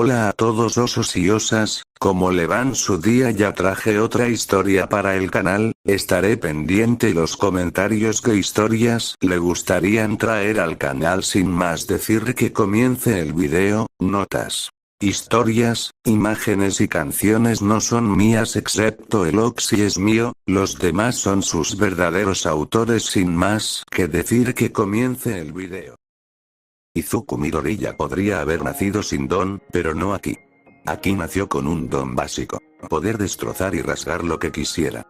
Hola a todos osos y osas, ¿cómo le van su día? Ya traje otra historia para el canal, estaré pendiente los comentarios qué historias le gustarían traer al canal. Sin más decir que comience el video. Notas. Historias, imágenes y canciones no son mías excepto el Oxy es mío, los demás son sus verdaderos autores. Sin más que decir que comience el video. Izuku Midoriya podría haber nacido sin don, pero no aquí. Aquí nació con un don básico: poder destrozar y rasgar lo que quisiera.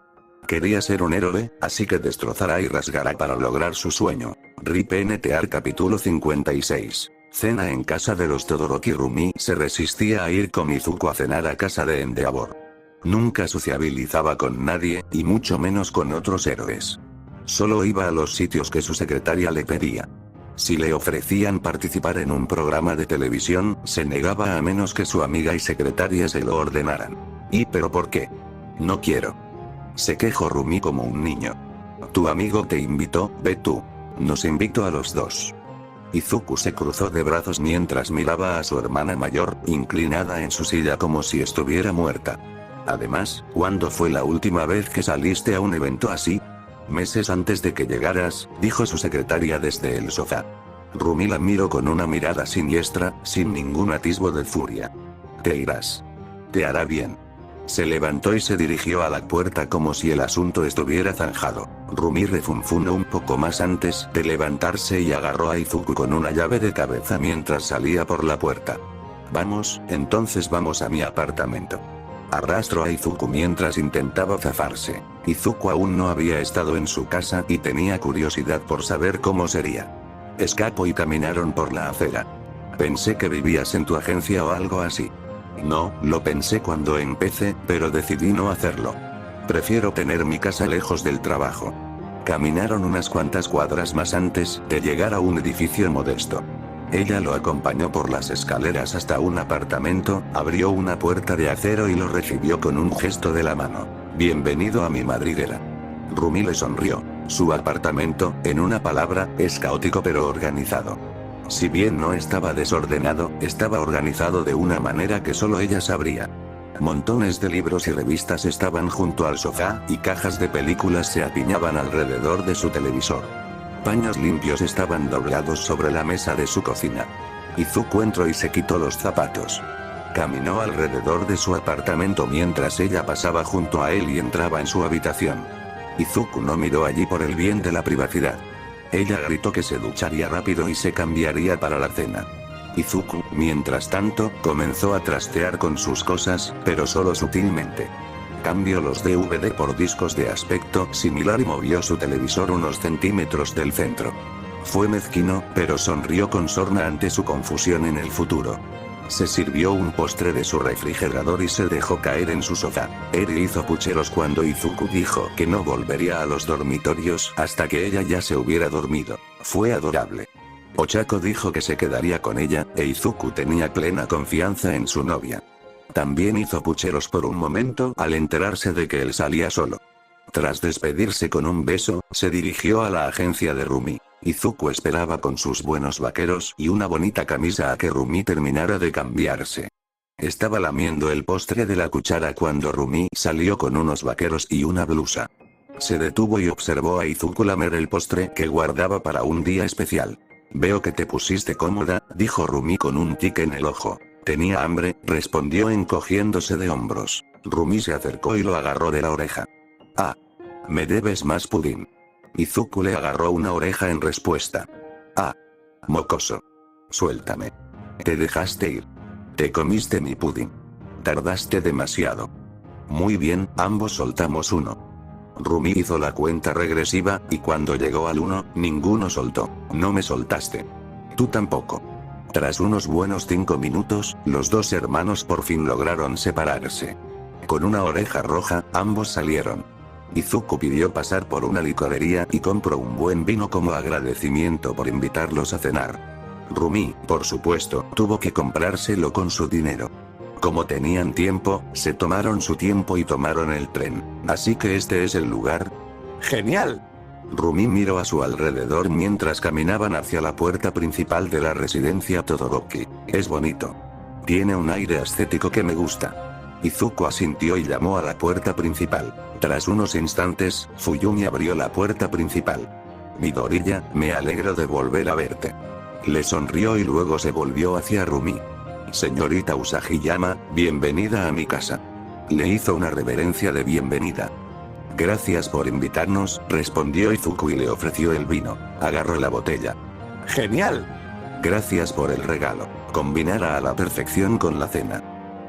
Quería ser un héroe, así que destrozará y rasgará para lograr su sueño. RIP NTR capítulo 56. Cena en casa de los Todoroki. Rumi se resistía a ir con Izuku a cenar a casa de Endeavor. Nunca sociabilizaba con nadie, y mucho menos con otros héroes. Solo iba a los sitios que su secretaria le pedía. Si le ofrecían participar en un programa de televisión, se negaba a menos que su amiga y secretaria se lo ordenaran. ¿Y pero por qué? No quiero. Se quejó Rumi como un niño. Tu amigo te invitó, ve tú. Nos invitó a los dos. Izuku se cruzó de brazos mientras miraba a su hermana mayor, inclinada en su silla como si estuviera muerta. Además, ¿cuándo fue la última vez que saliste a un evento así? Meses antes de que llegaras, dijo su secretaria desde el sofá. Rumi la miró con una mirada siniestra, sin ningún atisbo de furia. Te irás. Te hará bien. Se levantó y se dirigió a la puerta como si el asunto estuviera zanjado. Rumi refunfunó un poco más antes de levantarse y agarró a Izuku con una llave de cabeza mientras salía por la puerta. Vamos, entonces vamos a mi apartamento. Arrastró a Izuku mientras intentaba zafarse. Izuku aún no había estado en su casa y tenía curiosidad por saber cómo sería. Escapó y caminaron por la acera. Pensé que vivías en tu agencia o algo así. No, lo pensé cuando empecé, pero decidí no hacerlo. Prefiero tener mi casa lejos del trabajo. Caminaron unas cuantas cuadras más antes de llegar a un edificio modesto. Ella lo acompañó por las escaleras hasta un apartamento, abrió una puerta de acero y lo recibió con un gesto de la mano. Bienvenido a mi madriguera. Rumi le sonrió. Su apartamento, en una palabra, es caótico pero organizado. Si bien no estaba desordenado, estaba organizado de una manera que solo ella sabría. Montones de libros y revistas estaban junto al sofá, y cajas de películas se apiñaban alrededor de su televisor. Paños limpios estaban doblados sobre la mesa de su cocina. Izuku entró y se quitó los zapatos. Caminó alrededor de su apartamento mientras ella pasaba junto a él y entraba en su habitación. Izuku no miró allí por el bien de la privacidad. Ella gritó que se ducharía rápido y se cambiaría para la cena. Izuku, mientras tanto, comenzó a trastear con sus cosas, pero solo sutilmente. Cambió los DVD por discos de aspecto similar y movió su televisor unos centímetros del centro. Fue mezquino, pero sonrió con sorna ante su confusión en el futuro. Se sirvió un postre de su refrigerador y se dejó caer en su sofá. Eri hizo pucheros cuando Izuku dijo que no volvería a los dormitorios hasta que ella ya se hubiera dormido. Fue adorable. Ochako dijo que se quedaría con ella, e Izuku tenía plena confianza en su novia. También hizo pucheros por un momento al enterarse de que él salía solo. Tras despedirse con un beso, se dirigió a la agencia de Rumi. Izuku esperaba con sus buenos vaqueros y una bonita camisa a que Rumi terminara de cambiarse. Estaba lamiendo el postre de la cuchara cuando Rumi salió con unos vaqueros y una blusa. Se detuvo y observó a Izuku lamer el postre que guardaba para un día especial. Veo que te pusiste cómoda, dijo Rumi con un tic en el ojo. Tenía hambre, respondió encogiéndose de hombros. Rumi se acercó y lo agarró de la oreja. Ah. Me debes más pudín. Izuku le agarró una oreja en respuesta. Ah. Mocoso. Suéltame. Te dejaste ir. Te comiste mi pudín. Tardaste demasiado. Muy bien, ambos soltamos uno. Rumi hizo la cuenta regresiva, y cuando llegó al 1, ninguno soltó. No me soltaste. Tú tampoco. Tras unos buenos 5 minutos, los dos hermanos por fin lograron separarse. Con una oreja roja, ambos salieron. Izuku pidió pasar por una licorería y compró un buen vino como agradecimiento por invitarlos a cenar. Rumi, por supuesto, tuvo que comprárselo con su dinero. Como tenían tiempo, se tomaron su tiempo y tomaron el tren. Así que este es el lugar. ¡Genial! Rumi miró a su alrededor mientras caminaban hacia la puerta principal de la residencia Todoroki. Es bonito. Tiene un aire ascético que me gusta. Izuku asintió y llamó a la puerta principal. Tras unos instantes, Fuyumi abrió la puerta principal. Midoriya, me alegro de volver a verte. Le sonrió y luego se volvió hacia Rumi. Señorita Usagi-yama, bienvenida a mi casa. Le hizo una reverencia de bienvenida. Gracias por invitarnos, respondió Izuku y le ofreció el vino. Agarró la botella. ¡Genial! Gracias por el regalo. Combinará a la perfección con la cena.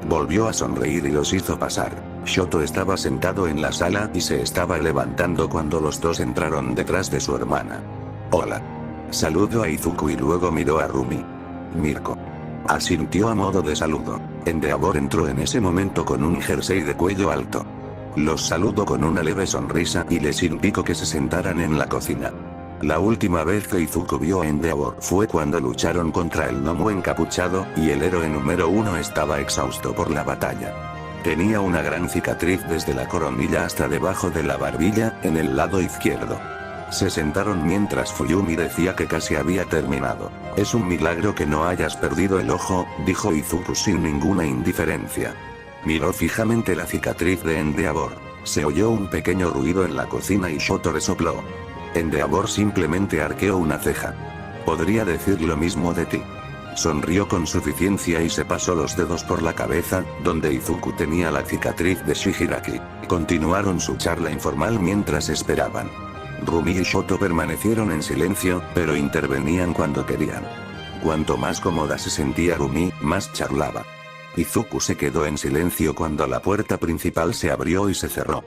Volvió a sonreír y los hizo pasar. Shoto estaba sentado en la sala y se estaba levantando cuando los dos entraron detrás de su hermana. Hola. Saludó a Izuku y luego miró a Rumi. Mirko. Asintió a modo de saludo. Endeavor entró en ese momento con un jersey de cuello alto. Los saludó con una leve sonrisa y les indicó que se sentaran en la cocina. La última vez que Izuku vio a Endeavor fue cuando lucharon contra el gnomo encapuchado, y el héroe número 1 estaba exhausto por la batalla. Tenía una gran cicatriz desde la coronilla hasta debajo de la barbilla, en el lado izquierdo. Se sentaron mientras Fuyumi decía que casi había terminado. Es un milagro que no hayas perdido el ojo, dijo Izuku sin ninguna indiferencia. Miró fijamente la cicatriz de Endeavor. Se oyó un pequeño ruido en la cocina y Shoto resopló. Endeavor simplemente arqueó una ceja. Podría decir lo mismo de ti. Sonrió con suficiencia y se pasó los dedos por la cabeza, donde Izuku tenía la cicatriz de Shihiraki. Continuaron su charla informal mientras esperaban. Rumi y Shoto permanecieron en silencio, pero intervenían cuando querían. Cuanto más cómoda se sentía Rumi, más charlaba. Izuku se quedó en silencio cuando la puerta principal se abrió y se cerró.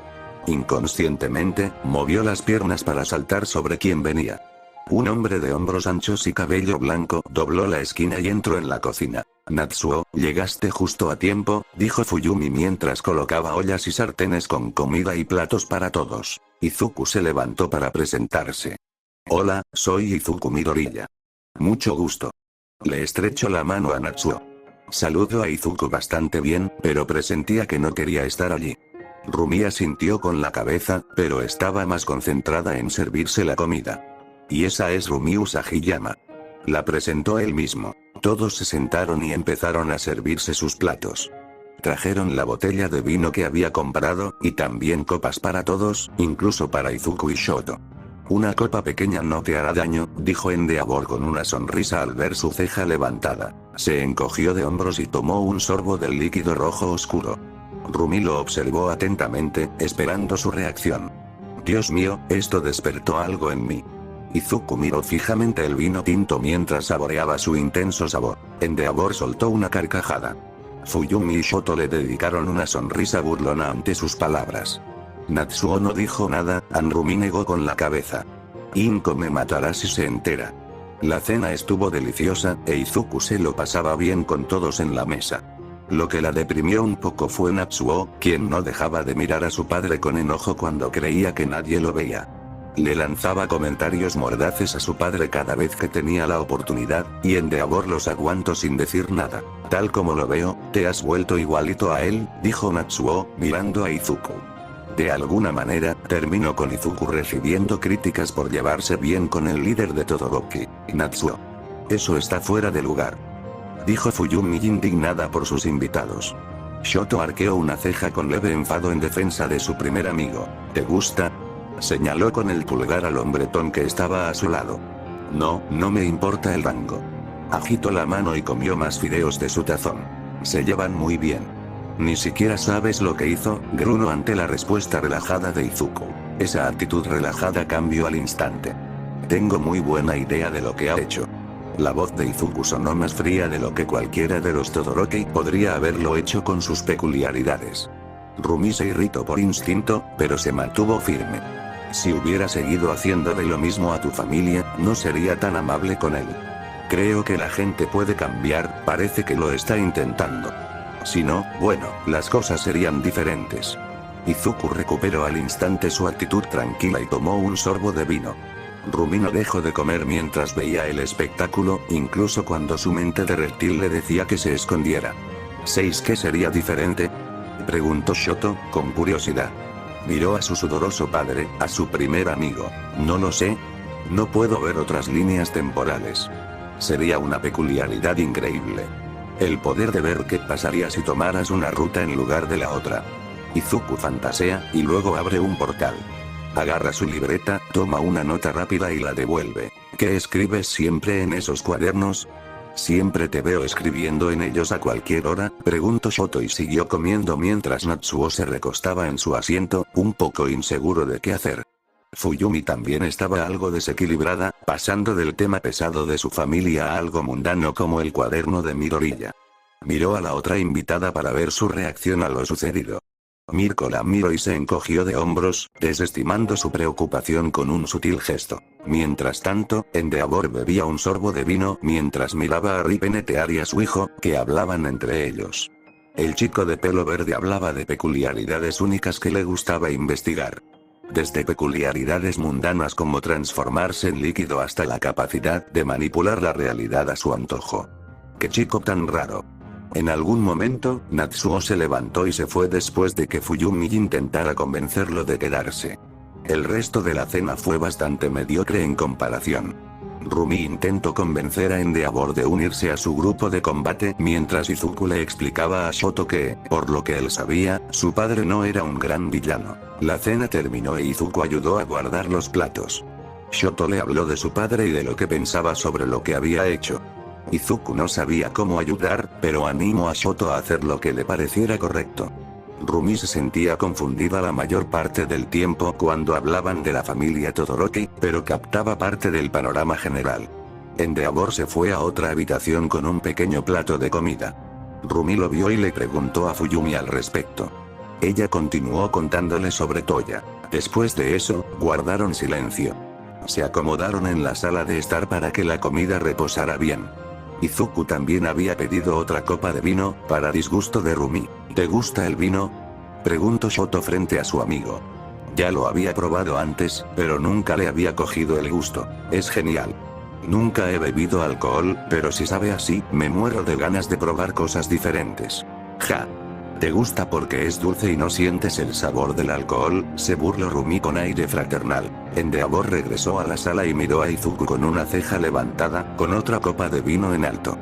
Inconscientemente, movió las piernas para saltar sobre quien venía. Un hombre de hombros anchos y cabello blanco dobló la esquina y entró en la cocina. Natsuo, llegaste justo a tiempo, dijo Fuyumi mientras colocaba ollas y sartenes con comida y platos para todos. Izuku se levantó para presentarse. Hola, soy Izuku Midoriya. Mucho gusto. Le estrechó la mano a Natsuo. Saludó a Izuku bastante bien, pero presentía que no quería estar allí. Rumi asintió con la cabeza, pero estaba más concentrada en servirse la comida. Y esa es Rumi Usagi-yama. La presentó él mismo. Todos se sentaron y empezaron a servirse sus platos. Trajeron la botella de vino que había comprado, y también copas para todos, incluso para Izuku y Shoto. Una copa pequeña no te hará daño, dijo Endeavor con una sonrisa al ver su ceja levantada. Se encogió de hombros y tomó un sorbo del líquido rojo oscuro. Rumi lo observó atentamente, esperando su reacción. Dios mío, esto despertó algo en mí. Izuku miró fijamente el vino tinto mientras saboreaba su intenso sabor. Endeavor soltó una carcajada. Fuyumi y Shoto le dedicaron una sonrisa burlona ante sus palabras. Natsuo no dijo nada, Rumi negó con la cabeza. Inko me matará si se entera. La cena estuvo deliciosa, e Izuku se lo pasaba bien con todos en la mesa. Lo que la deprimió un poco fue Natsuo, quien no dejaba de mirar a su padre con enojo cuando creía que nadie lo veía. Le lanzaba comentarios mordaces a su padre cada vez que tenía la oportunidad, y Endeavor los aguantó sin decir nada. Tal como lo veo, te has vuelto igualito a él, dijo Natsuo, mirando a Izuku. De alguna manera, terminó con Izuku recibiendo críticas por llevarse bien con el líder de Todoroki, Natsuo. Eso está fuera de lugar, dijo Fuyumi indignada por sus invitados. Shoto arqueó una ceja con leve enfado en defensa de su primer amigo. ¿Te gusta? Señaló con el pulgar al hombretón que estaba a su lado. No, no me importa el rango. Agitó la mano y comió más fideos de su tazón. Se llevan muy bien. Ni siquiera sabes lo que hizo, gruñó ante la respuesta relajada de Izuku. Esa actitud relajada cambió al instante. Tengo muy buena idea de lo que ha hecho. La voz de Izuku sonó más fría de lo que cualquiera de los Todoroki podría haberlo hecho con sus peculiaridades. Rumi se irritó por instinto, pero se mantuvo firme. Si hubiera seguido haciéndole lo mismo a tu familia, no sería tan amable con él. Creo que la gente puede cambiar, parece que lo está intentando. Si no, bueno, las cosas serían diferentes. Izuku recuperó al instante su actitud tranquila y tomó un sorbo de vino. Rumi no dejó de comer mientras veía el espectáculo, incluso cuando su mente de reptil le decía que se escondiera. ¿Seis qué sería diferente?, preguntó Shoto, con curiosidad. Miró a su sudoroso padre, a su primer amigo. No lo sé. No puedo ver otras líneas temporales. Sería una peculiaridad increíble. El poder de ver qué pasaría si tomaras una ruta en lugar de la otra. Izuku fantasea, y luego abre un portal. Agarra su libreta, toma una nota rápida y la devuelve. ¿Qué escribes siempre en esos cuadernos? Siempre te veo escribiendo en ellos a cualquier hora, preguntó Shoto y siguió comiendo mientras Natsuo se recostaba en su asiento, un poco inseguro de qué hacer. Fuyumi también estaba algo desequilibrada, pasando del tema pesado de su familia a algo mundano como el cuaderno de Midoriya. Miró a la otra invitada para ver su reacción a lo sucedido. Mirko la miró y se encogió de hombros, desestimando su preocupación con un sutil gesto. Mientras tanto, Endeavor bebía un sorbo de vino mientras miraba a Ripenetear y a su hijo, que hablaban entre ellos. El chico de pelo verde hablaba de peculiaridades únicas que le gustaba investigar. Desde peculiaridades mundanas como transformarse en líquido hasta la capacidad de manipular la realidad a su antojo. ¡Qué chico tan raro! En algún momento, Natsuo se levantó y se fue después de que Fuyumi intentara convencerlo de quedarse. El resto de la cena fue bastante mediocre en comparación. Rumi intentó convencer a Endeavor de unirse a su grupo de combate mientras Izuku le explicaba a Shoto que, por lo que él sabía, su padre no era un gran villano. La cena terminó e Izuku ayudó a guardar los platos. Shoto le habló de su padre y de lo que pensaba sobre lo que había hecho. Izuku no sabía cómo ayudar, pero animó a Shoto a hacer lo que le pareciera correcto. Rumi se sentía confundida la mayor parte del tiempo cuando hablaban de la familia Todoroki, pero captaba parte del panorama general. Endeavor se fue a otra habitación con un pequeño plato de comida. Rumi lo vio y le preguntó a Fuyumi al respecto. Ella continuó contándole sobre Toya. Después de eso, guardaron silencio. Se acomodaron en la sala de estar para que la comida reposara bien. Izuku también había pedido otra copa de vino, para disgusto de Rumi. ¿Te gusta el vino?, preguntó Shoto frente a su amigo. Ya lo había probado antes, pero nunca le había cogido el gusto. Es genial. Nunca he bebido alcohol, pero si sabe así, me muero de ganas de probar cosas diferentes. Ja. ¿Te gusta porque es dulce y no sientes el sabor del alcohol?, se burló Rumi con aire fraternal. Endeavor regresó a la sala y miró a Izuku con una ceja levantada, con otra copa de vino en alto.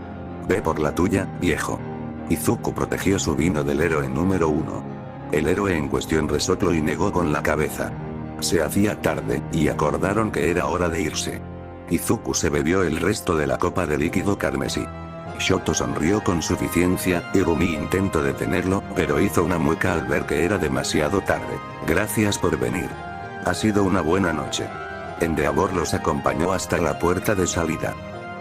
Ve por la tuya, viejo. Izuku protegió su vino del héroe número 1. El héroe en cuestión resopló y negó con la cabeza. Se hacía tarde, y acordaron que era hora de irse. Izuku se bebió el resto de la copa de líquido carmesí. Shoto sonrió con suficiencia, y Rumi intentó detenerlo, pero hizo una mueca al ver que era demasiado tarde. Gracias por venir. Ha sido una buena noche. Endeavor los acompañó hasta la puerta de salida.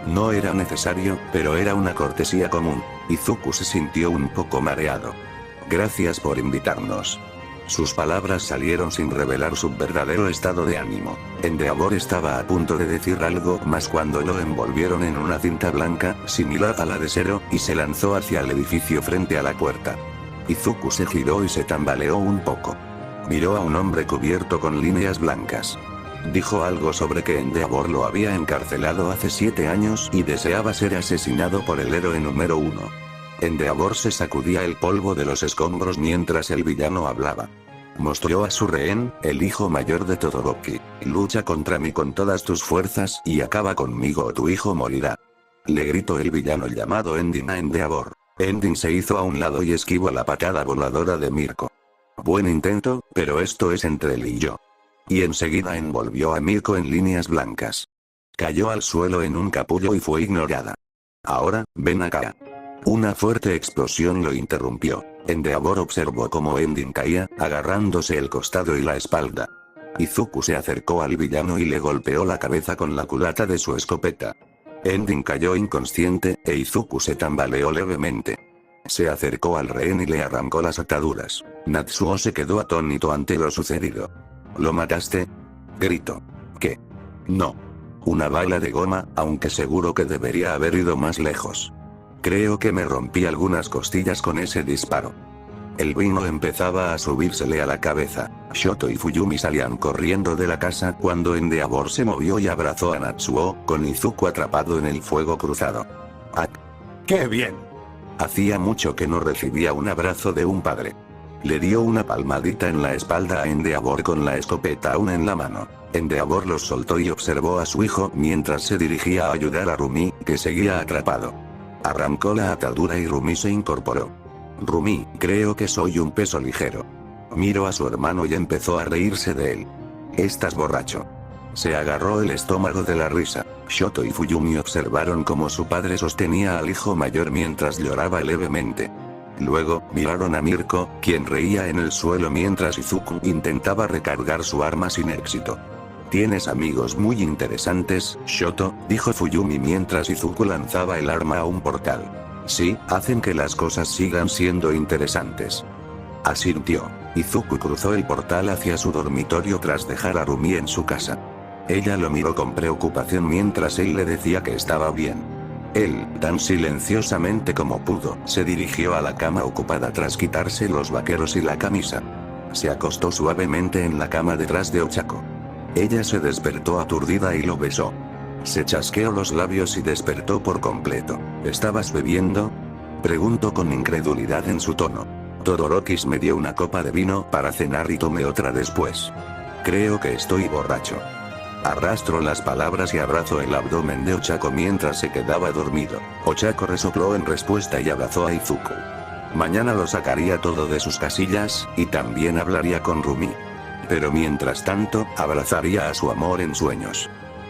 No era necesario, pero era una cortesía común. Izuku se sintió un poco mareado. Gracias por invitarnos. Sus palabras salieron sin revelar su verdadero estado de ánimo. Endeavor estaba a punto de decir algo más cuando lo envolvieron en una cinta blanca, similar a la de Zero, y se lanzó hacia el edificio frente a la puerta. Izuku se giró y se tambaleó un poco. Miró a un hombre cubierto con líneas blancas. Dijo algo sobre que Endeavor lo había encarcelado hace 7 años y deseaba ser asesinado por el héroe número 1. Endeavor se sacudía el polvo de los escombros mientras el villano hablaba. Mostró a su rehén, el hijo mayor de Todoroki. Lucha contra mí con todas tus fuerzas y acaba conmigo o tu hijo morirá. Le gritó el villano llamado Endin a Endeavor. Endin se hizo a un lado y esquivó la patada voladora de Mirko. Buen intento, pero esto es entre él y yo. Y enseguida envolvió a Mirko en líneas blancas. Cayó al suelo en un capullo y fue ignorada. Ahora, ven acá. Una fuerte explosión lo interrumpió. Endeavor observó cómo Endin caía, agarrándose el costado y la espalda. Izuku se acercó al villano y le golpeó la cabeza con la culata de su escopeta. Endin cayó inconsciente, e Izuku se tambaleó levemente. Se acercó al rehén y le arrancó las ataduras. Natsuo se quedó atónito ante lo sucedido. ¿Lo mataste?, gritó. ¿Qué? No. Una bala de goma, aunque seguro que debería haber ido más lejos. Creo que me rompí algunas costillas con ese disparo. El vino empezaba a subírsele a la cabeza. Shoto y Fuyumi salían corriendo de la casa cuando Endeavor se movió y abrazó a Natsuo, con Izuku atrapado en el fuego cruzado. ¡Ah! ¡Qué bien! Hacía mucho que no recibía un abrazo de un padre. Le dio una palmadita en la espalda a Endeavor con la escopeta aún en la mano. Endeavor los soltó y observó a su hijo mientras se dirigía a ayudar a Rumi, que seguía atrapado. Arrancó la atadura y Rumi se incorporó. Rumi, creo que soy un peso ligero. Miró a su hermano y empezó a reírse de él. Estás borracho. Se agarró el estómago de la risa. Shoto y Fuyumi observaron cómo su padre sostenía al hijo mayor mientras lloraba levemente. Luego, miraron a Mirko, quien reía en el suelo mientras Izuku intentaba recargar su arma sin éxito. Tienes amigos muy interesantes, Shoto, dijo Fuyumi mientras Izuku lanzaba el arma a un portal. Sí, hacen que las cosas sigan siendo interesantes. Asintió. Izuku cruzó el portal hacia su dormitorio tras dejar a Rumi en su casa. Ella lo miró con preocupación mientras él le decía que estaba bien. Él, tan silenciosamente como pudo, se dirigió a la cama ocupada tras quitarse los vaqueros y la camisa. Se acostó suavemente en la cama detrás de Ochako. Ella se despertó aturdida y lo besó. Se chasqueó los labios y despertó por completo. ¿Estabas bebiendo?, preguntó con incredulidad en su tono. Todoroki me dio una copa de vino para cenar y tomé otra después. Creo que estoy borracho. Arrastró las palabras y abrazó el abdomen de Ochako mientras se quedaba dormido. Ochako resopló en respuesta y abrazó a Izuku. Mañana lo sacaría todo de sus casillas, y también hablaría con Rumi. Pero mientras tanto, abrazaría a su amor en sueños.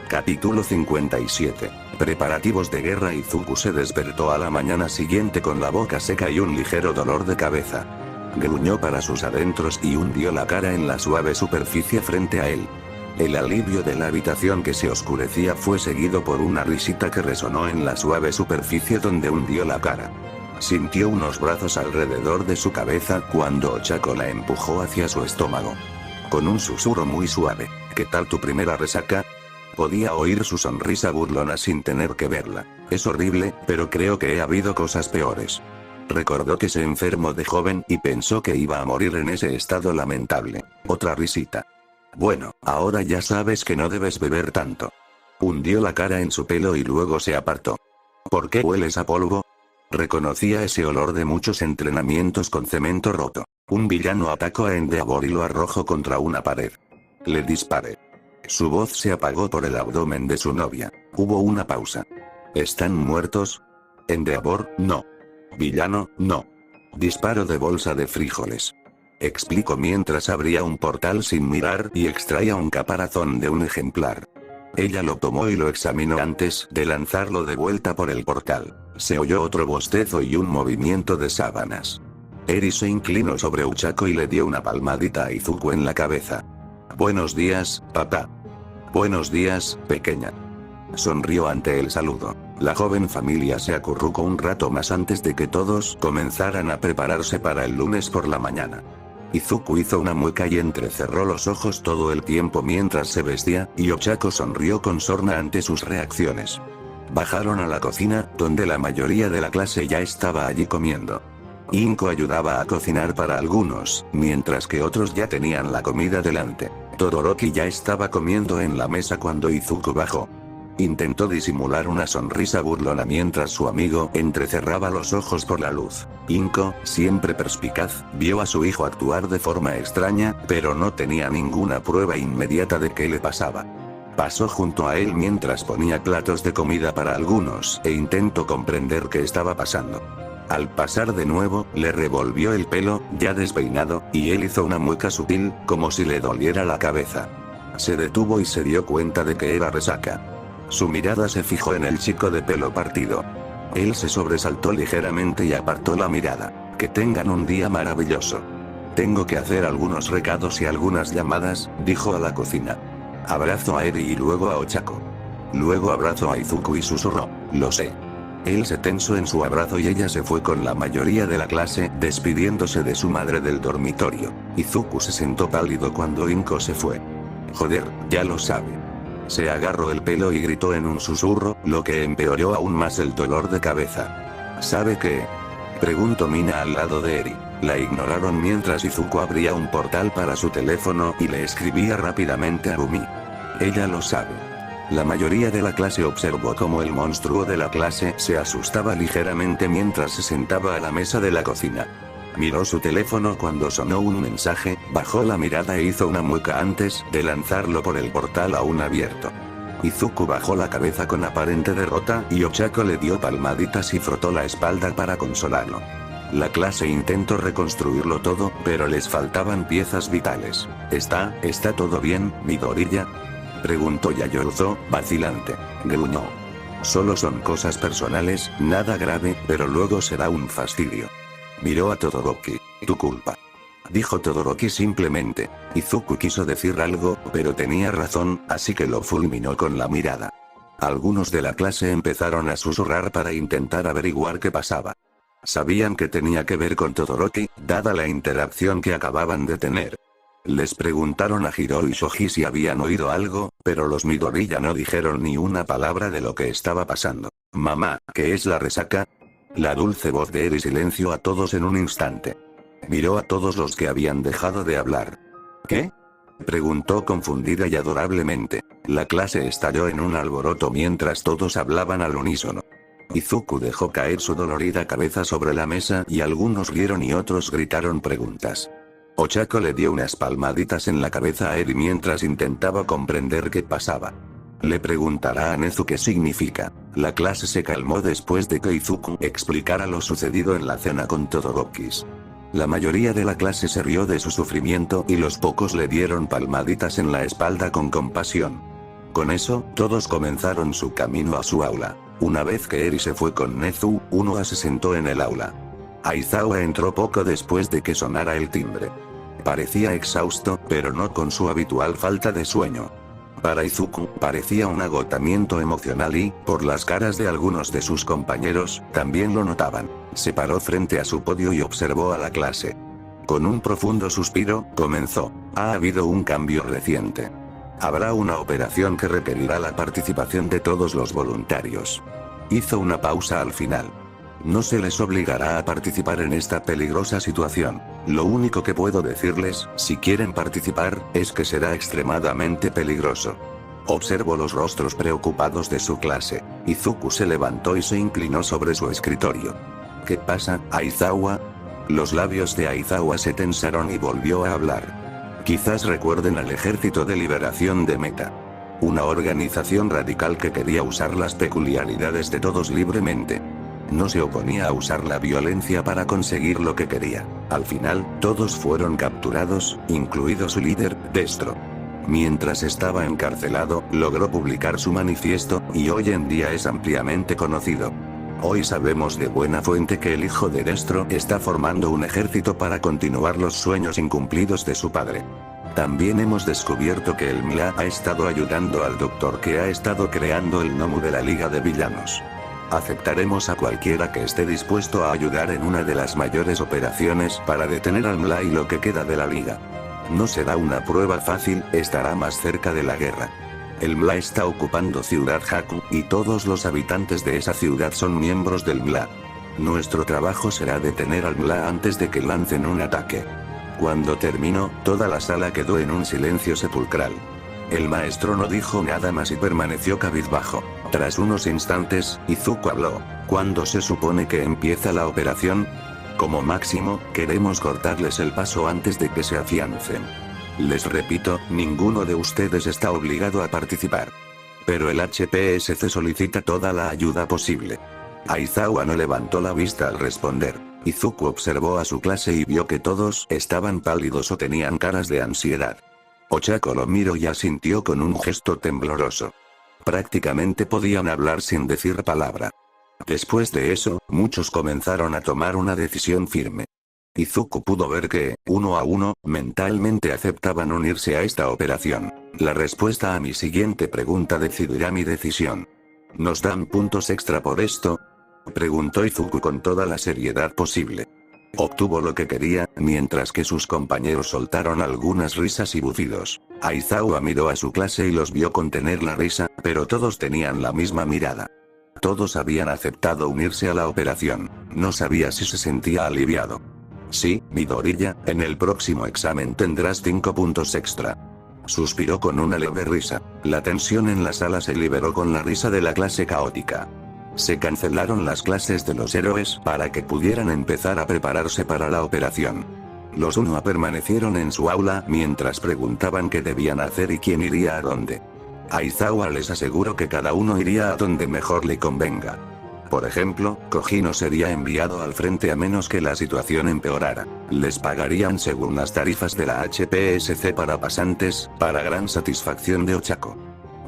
Capítulo 57. Preparativos de guerra. Izuku se despertó a la mañana siguiente con la boca seca y un ligero dolor de cabeza. Gruñó para sus adentros y hundió la cara en la suave superficie frente a él. El alivio de la habitación que se oscurecía fue seguido por una risita que resonó en la suave superficie donde hundió la cara. Sintió unos brazos alrededor de su cabeza cuando Ochako la empujó hacia su estómago. Con un susurro muy suave, ¿qué tal tu primera resaca? Podía oír su sonrisa burlona sin tener que verla. Es horrible, pero creo que he habido cosas peores. Recordó que se enfermó de joven y pensó que iba a morir en ese estado lamentable. Otra risita. Bueno, ahora ya sabes que no debes beber tanto. Hundió la cara en su pelo y luego se apartó. ¿Por qué hueles a polvo? Reconocía ese olor de muchos entrenamientos con cemento roto. Un villano atacó a Endeavor y lo arrojó contra una pared. Le disparé. Su voz se apagó por el abdomen de su novia. Hubo una pausa. ¿Están muertos? Endeavor, no. Villano, no. Disparo de bolsa de frijoles. Explicó mientras abría un portal sin mirar y extraía un caparazón de un ejemplar. Ella lo tomó y lo examinó antes de lanzarlo de vuelta por el portal. Se oyó otro bostezo y un movimiento de sábanas. Eri se inclinó sobre Ochako y le dio una palmadita a Izuku en la cabeza. Buenos días, papá. Buenos días, pequeña. Sonrió ante el saludo. La joven familia se acurrucó un rato más antes de que todos comenzaran a prepararse para el lunes por la mañana. Izuku hizo una mueca y entrecerró los ojos todo el tiempo mientras se vestía, y Ochako sonrió con sorna ante sus reacciones. Bajaron a la cocina, donde la mayoría de la clase ya estaba allí comiendo. Inko ayudaba a cocinar para algunos, mientras que otros ya tenían la comida delante. Todoroki ya estaba comiendo en la mesa cuando Izuku bajó. Intentó disimular una sonrisa burlona mientras su amigo entrecerraba los ojos por la luz. Inko, siempre perspicaz, vio a su hijo actuar de forma extraña, pero no tenía ninguna prueba inmediata de qué le pasaba. Pasó junto a él mientras ponía platos de comida para algunos e intentó comprender qué estaba pasando. Al pasar de nuevo, le revolvió el pelo, ya despeinado, y él hizo una mueca sutil, como si le doliera la cabeza. Se detuvo y se dio cuenta de que era resaca. Su mirada se fijó en el chico de pelo partido. Él se sobresaltó ligeramente y apartó la mirada. Que tengan un día maravilloso. Tengo que hacer algunos recados y algunas llamadas, dijo a la cocina. Abrazó a Eri y luego a Ochako. Luego abrazó a Izuku y susurró, lo sé. Él se tensó en su abrazo y ella se fue con la mayoría de la clase, despidiéndose de su madre del dormitorio. Izuku se sentó pálido cuando Inko se fue. Joder, ya lo sabe. Se agarró el pelo y gritó en un susurro, lo que empeoró aún más el dolor de cabeza. ¿Sabe qué? Preguntó Mina al lado de Eri. La ignoraron mientras Izuku abría un portal para su teléfono y le escribía rápidamente a Rumi. Ella lo sabe. La mayoría de la clase observó cómo el monstruo de la clase se asustaba ligeramente mientras se sentaba a la mesa de la cocina. Miró su teléfono cuando sonó un mensaje, bajó la mirada e hizo una mueca antes de lanzarlo por el portal aún abierto. Izuku bajó la cabeza con aparente derrota y Ochako le dio palmaditas y frotó la espalda para consolarlo. La clase intentó reconstruirlo todo, pero les faltaban piezas vitales. ¿Está todo bien, Midoriya?", preguntó Yaoyorozu, vacilante. Gruñó. "Solo son cosas personales, nada grave, pero luego será un fastidio". Miró a Todoroki. "Tu culpa", dijo Todoroki simplemente. Izuku quiso decir algo, pero tenía razón, así que lo fulminó con la mirada. Algunos de la clase empezaron a susurrar para intentar averiguar qué pasaba. Sabían que tenía que ver con Todoroki, dada la interacción que acababan de tener. Les preguntaron a Hiro y Shoji si habían oído algo, pero los Midoriya no dijeron ni una palabra de lo que estaba pasando. "Mamá, ¿qué es la resaca?". La dulce voz de Eri silenció a todos en un instante. Miró a todos los que habían dejado de hablar. "¿Qué?", preguntó confundida y adorablemente. La clase estalló en un alboroto mientras todos hablaban al unísono. Izuku dejó caer su dolorida cabeza sobre la mesa y algunos rieron y otros gritaron preguntas. Ochako le dio unas palmaditas en la cabeza a Eri mientras intentaba comprender qué pasaba. Le preguntará a Nezu qué significa. La clase se calmó después de que Izuku explicara lo sucedido en la cena con Todorokis. La mayoría de la clase se rió de su sufrimiento y los pocos le dieron palmaditas en la espalda con compasión. Con eso, todos comenzaron su camino a su aula. Una vez que Eri se fue con Nezu, Unoha se sentó en el aula. Aizawa entró poco después de que sonara el timbre. Parecía exhausto, pero no con su habitual falta de sueño. Para Izuku, parecía un agotamiento emocional y, por las caras de algunos de sus compañeros, también lo notaban. Se paró frente a su podio y observó a la clase. Con un profundo suspiro, comenzó. "Ha habido un cambio reciente. Habrá una operación que requerirá la participación de todos los voluntarios". Hizo una pausa al final. "No se les obligará a participar en esta peligrosa situación. Lo único que puedo decirles, si quieren participar, es que será extremadamente peligroso". Observó los rostros preocupados de su clase. Izuku se levantó y se inclinó sobre su escritorio. "¿Qué pasa, Aizawa?". Los labios de Aizawa se tensaron y volvió a hablar. "Quizás recuerden al Ejército de Liberación de Meta. Una organización radical que quería usar las peculiaridades de todos libremente. No se oponía a usar la violencia para conseguir lo que quería. Al final, todos fueron capturados, incluido su líder, Destro. Mientras estaba encarcelado, logró publicar su manifiesto, y hoy en día es ampliamente conocido. Hoy sabemos de buena fuente que el hijo de Destro está formando un ejército para continuar los sueños incumplidos de su padre. También hemos descubierto que el MLA ha estado ayudando al doctor que ha estado creando el Nomu de la Liga de Villanos. Aceptaremos a cualquiera que esté dispuesto a ayudar en una de las mayores operaciones para detener al MLA y lo que queda de la Liga. No será una prueba fácil, estará más cerca de la guerra. El MLA está ocupando Ciudad Haku, y todos los habitantes de esa ciudad son miembros del MLA. Nuestro trabajo será detener al MLA antes de que lancen un ataque". Cuando terminó, toda la sala quedó en un silencio sepulcral. El maestro no dijo nada más y permaneció cabizbajo. Tras unos instantes, Izuku habló. "¿Cuándo se supone que empieza la operación? Como máximo, queremos cortarles el paso antes de que se afiancen. Les repito, ninguno de ustedes está obligado a participar. Pero el HPSC solicita toda la ayuda posible". Aizawa no levantó la vista al responder. Izuku observó a su clase y vio que todos estaban pálidos o tenían caras de ansiedad. Ochako lo miró y asintió con un gesto tembloroso. Prácticamente podían hablar sin decir palabra. Después de eso, muchos comenzaron a tomar una decisión firme. Izuku pudo ver que, uno a uno, mentalmente aceptaban unirse a esta operación. "La respuesta a mi siguiente pregunta decidirá mi decisión. ¿Nos dan puntos extra por esto?", preguntó Izuku con toda la seriedad posible. Obtuvo lo que quería, mientras que sus compañeros soltaron algunas risas y bufidos. Aizawa miró a su clase y los vio contener la risa, pero todos tenían la misma mirada. Todos habían aceptado unirse a la operación. No sabía si se sentía aliviado. "Sí, Midoriya, en el próximo examen tendrás 5 puntos extra". Suspiró con una leve risa. La tensión en la sala se liberó con la risa de la clase caótica. Se cancelaron las clases de los héroes para que pudieran empezar a prepararse para la operación. Los Unoha permanecieron en su aula mientras preguntaban qué debían hacer y quién iría a dónde. Aizawa les aseguró que cada uno iría a donde mejor le convenga. Por ejemplo, Koji no sería enviado al frente a menos que la situación empeorara. Les pagarían según las tarifas de la HPSC para pasantes, para gran satisfacción de Ochako.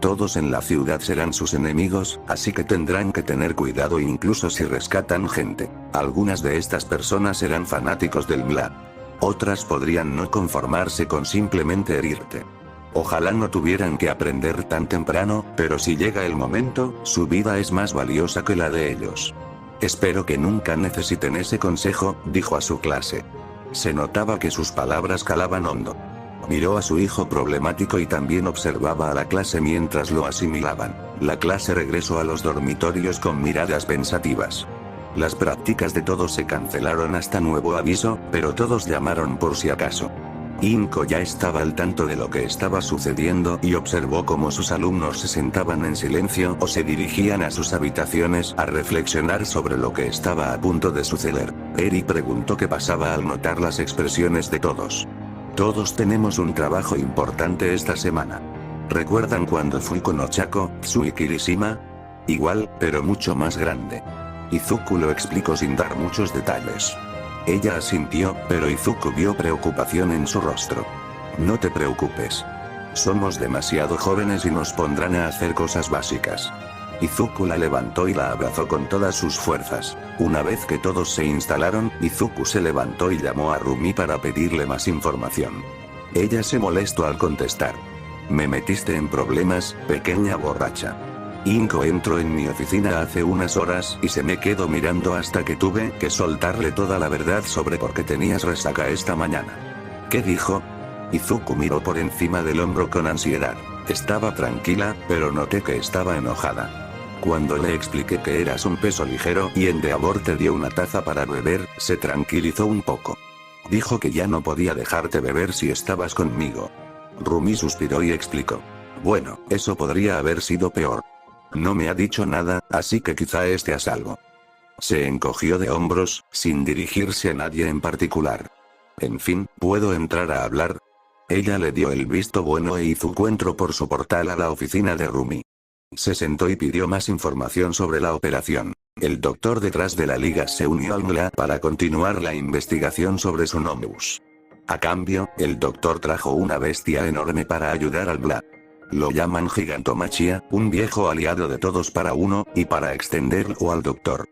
Todos en la ciudad serán sus enemigos, así que tendrán que tener cuidado incluso si rescatan gente. Algunas de estas personas eran fanáticos del MLA. Otras podrían no conformarse con simplemente herirte. Ojalá no tuvieran que aprender tan temprano, pero si llega el momento, su vida es más valiosa que la de ellos. Espero que nunca necesiten ese consejo, dijo a su clase. Se notaba que sus palabras calaban hondo. Miró a su hijo problemático y también observaba a la clase mientras lo asimilaban. La clase regresó a los dormitorios con miradas pensativas. Las prácticas de todos se cancelaron hasta nuevo aviso, pero todos llamaron por si acaso. Inko ya estaba al tanto de lo que estaba sucediendo y observó cómo sus alumnos se sentaban en silencio o se dirigían a sus habitaciones a reflexionar sobre lo que estaba a punto de suceder. Eri preguntó qué pasaba al notar las expresiones de todos. Todos tenemos un trabajo importante esta semana. ¿Recuerdan cuando fui con Ochako, Tsui y Kirishima? Igual, pero mucho más grande. Izuku lo explicó sin dar muchos detalles. Ella asintió, pero Izuku vio preocupación en su rostro. No te preocupes. Somos demasiado jóvenes y nos pondrán a hacer cosas básicas. Izuku la levantó y la abrazó con todas sus fuerzas. Una vez que todos se instalaron, Izuku se levantó y llamó a Rumi para pedirle más información. Ella se molestó al contestar. Me metiste en problemas, pequeña borracha. Inko entró en mi oficina hace unas horas y se me quedó mirando hasta que tuve que soltarle toda la verdad sobre por qué tenías resaca esta mañana. ¿Qué dijo? Izuku miró por encima del hombro con ansiedad. Estaba tranquila, pero noté que estaba enojada. Cuando le expliqué que eras un peso ligero y Endeavor te dio una taza para beber, se tranquilizó un poco. Dijo que ya no podía dejarte beber si estabas conmigo. Rumi suspiró y explicó. Bueno, eso podría haber sido peor. No me ha dicho nada, así que quizá esté a salvo. Se encogió de hombros, sin dirigirse a nadie en particular. En fin, ¿puedo entrar a hablar? Ella le dio el visto bueno e Izuku entró por su portal a la oficina de Rumi. Se sentó y pidió más información sobre la operación. El doctor detrás de la liga se unió al MLA para continuar la investigación sobre su Nomus. A cambio, el doctor trajo una bestia enorme para ayudar al MLA. Lo llaman Gigantomachia, un viejo aliado de todos para uno, y para extenderlo al doctor.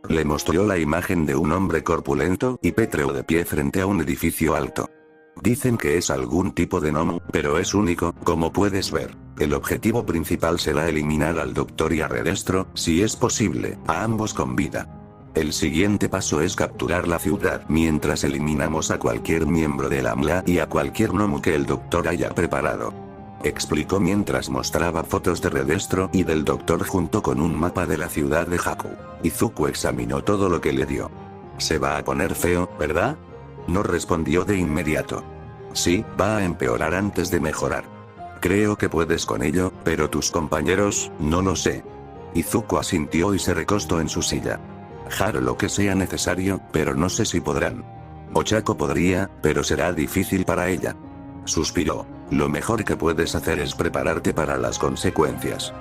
Le mostró la imagen de un hombre corpulento y pétreo de pie frente a un edificio alto. Dicen que es algún tipo de gnomo, pero es único, como puedes ver. El objetivo principal será eliminar al doctor y a Redestro, si es posible, a ambos con vida. El siguiente paso es capturar la ciudad mientras eliminamos a cualquier miembro de la MLA y a cualquier gnomo que el doctor haya preparado. Explicó mientras mostraba fotos de Redestro y del doctor junto con un mapa de la ciudad de Haku. Izuku examinó todo lo que le dio. Se va a poner feo, ¿verdad? No respondió de inmediato. Sí, va a empeorar antes de mejorar. Creo que puedes con ello, pero tus compañeros, no lo sé. Izuku asintió y se recostó en su silla. Haré lo que sea necesario, pero no sé si podrán. Ochako podría, pero será difícil para ella. Suspiró. Lo mejor que puedes hacer es prepararte para las consecuencias.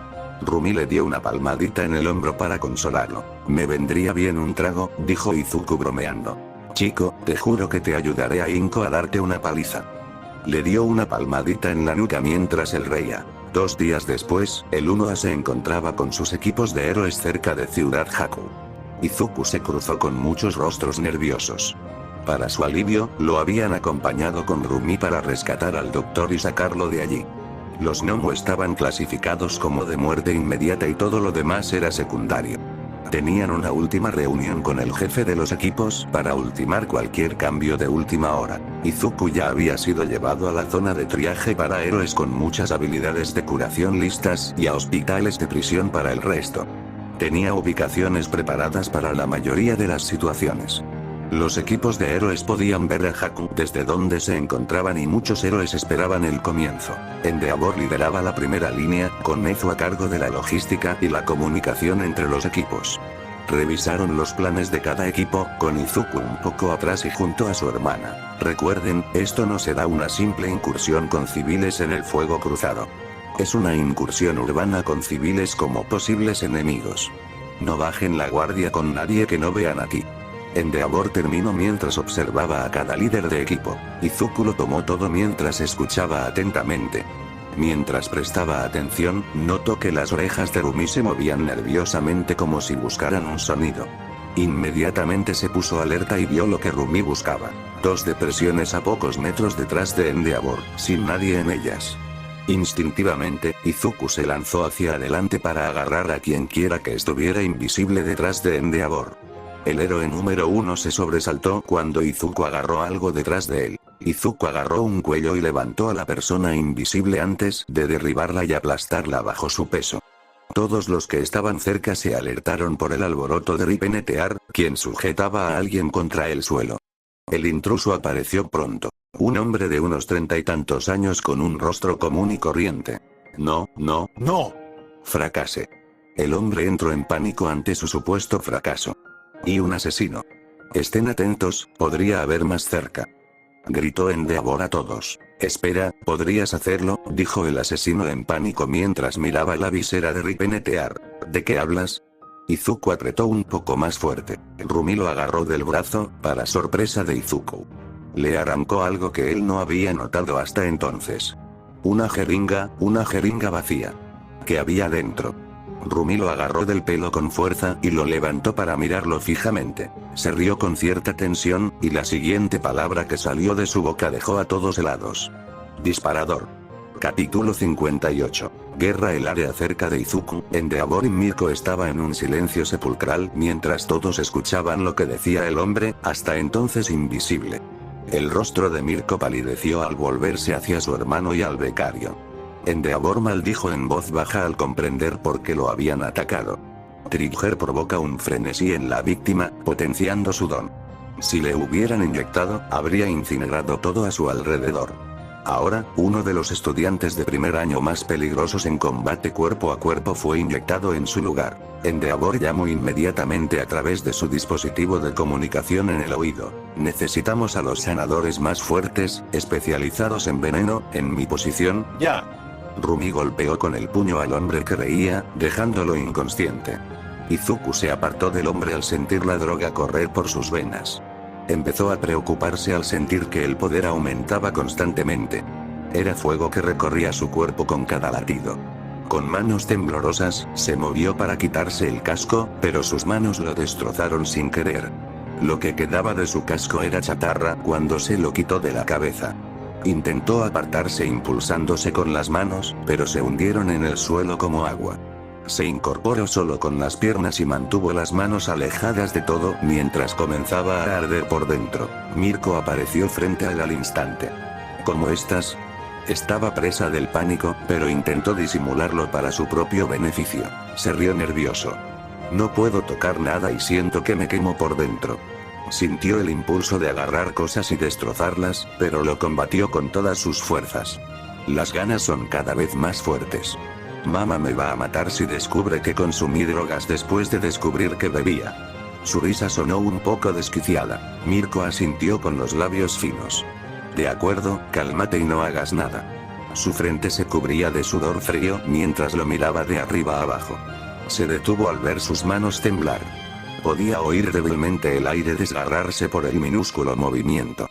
Rumi le dio una palmadita en el hombro para consolarlo. Me vendría bien un trago, dijo Izuku bromeando. Chico, te juro que te ayudaré a Inko a darte una paliza. Le dio una palmadita en la nuca mientras él reía. 2 días después, el 1A se encontraba con sus equipos de héroes cerca de Ciudad Haku. Izuku se cruzó con muchos rostros nerviosos. Para su alivio, lo habían acompañado con Rumi para rescatar al doctor y sacarlo de allí. Los Nomu estaban clasificados como de muerte inmediata y todo lo demás era secundario. Tenían una última reunión con el jefe de los equipos para ultimar cualquier cambio de última hora. Izuku ya había sido llevado a la zona de triaje para héroes con muchas habilidades de curación listas y a hospitales de prisión para el resto. Tenía ubicaciones preparadas para la mayoría de las situaciones. Los equipos de héroes podían ver a Haku desde donde se encontraban y muchos héroes esperaban el comienzo. Endeavor lideraba la primera línea, con Nezu a cargo de la logística y la comunicación entre los equipos. Revisaron los planes de cada equipo, con Izuku un poco atrás y junto a su hermana. Recuerden, esto no será una simple incursión con civiles en el fuego cruzado. Es una incursión urbana con civiles como posibles enemigos. No bajen la guardia con nadie que no vean aquí. Endeavor terminó mientras observaba a cada líder de equipo. Izuku lo tomó todo mientras escuchaba atentamente. Mientras prestaba atención, notó que las orejas de Rumi se movían nerviosamente como si buscaran un sonido. Inmediatamente se puso alerta y vio lo que Rumi buscaba. 2 depresiones a pocos metros detrás de Endeavor, sin nadie en ellas. Instintivamente, Izuku se lanzó hacia adelante para agarrar a quien quiera que estuviera invisible detrás de Endeavor. El héroe número 1 se sobresaltó cuando Izuku agarró algo detrás de él. Izuku agarró un cuello y levantó a la persona invisible antes de derribarla y aplastarla bajo su peso. Todos los que estaban cerca se alertaron por el alboroto de Ripenetear, quien sujetaba a alguien contra el suelo. El intruso apareció pronto. Un hombre de unos 30 y tantos años con un rostro común y corriente. No. Fracase. El hombre entró en pánico ante su supuesto fracaso. Y un asesino. Estén atentos, podría haber más cerca. Gritó Endeavor a todos. Espera, ¿podrías hacerlo?, dijo el asesino en pánico mientras miraba la visera de Ripenetear. ¿De qué hablas? Izuku apretó un poco más fuerte. Rumi lo agarró del brazo, para sorpresa de Izuku. Le arrancó algo que él no había notado hasta entonces. Una jeringa vacía. ¿Qué había dentro? Rumi lo agarró del pelo con fuerza y lo levantó para mirarlo fijamente. Se rió con cierta tensión, y la siguiente palabra que salió de su boca dejó a todos helados. Disparador. Capítulo 58. Guerra. El área cerca de Izuku, Endeavor y Mirko estaba en un silencio sepulcral mientras todos escuchaban lo que decía el hombre, hasta entonces invisible. El rostro de Mirko palideció al volverse hacia su hermano y al becario. Endeavor maldijo en voz baja al comprender por qué lo habían atacado. Trigger provoca un frenesí en la víctima, potenciando su don. Si le hubieran inyectado, habría incinerado todo a su alrededor. Ahora, uno de los estudiantes de primer año más peligrosos en combate cuerpo a cuerpo fue inyectado en su lugar. Endeavor llamó inmediatamente a través de su dispositivo de comunicación en el oído. Necesitamos a los sanadores más fuertes, especializados en veneno, en mi posición, ya. Rumi golpeó con el puño al hombre que reía, dejándolo inconsciente. Izuku se apartó del hombre al sentir la droga correr por sus venas. Empezó a preocuparse al sentir que el poder aumentaba constantemente. Era fuego que recorría su cuerpo con cada latido. Con manos temblorosas, se movió para quitarse el casco, pero sus manos lo destrozaron sin querer. Lo que quedaba de su casco era chatarra cuando se lo quitó de la cabeza. Intentó apartarse impulsándose con las manos, pero se hundieron en el suelo como agua. Se incorporó solo con las piernas y mantuvo las manos alejadas de todo mientras comenzaba a arder por dentro. Mirko apareció frente a él al instante. ¿Cómo estás? Estaba presa del pánico, pero intentó disimularlo para su propio beneficio. Se rió nervioso. No puedo tocar nada y siento que me quemo por dentro. Sintió el impulso de agarrar cosas y destrozarlas, pero lo combatió con todas sus fuerzas. Las ganas son cada vez más fuertes. Mamá me va a matar si descubre que consumí drogas después de descubrir que bebía. Su risa sonó un poco desquiciada. Mirko asintió con los labios finos. De acuerdo, cálmate y no hagas nada. Su frente se cubría de sudor frío mientras lo miraba de arriba a abajo. Se detuvo al ver sus manos temblar. Podía oír débilmente el aire desgarrarse por el minúsculo movimiento.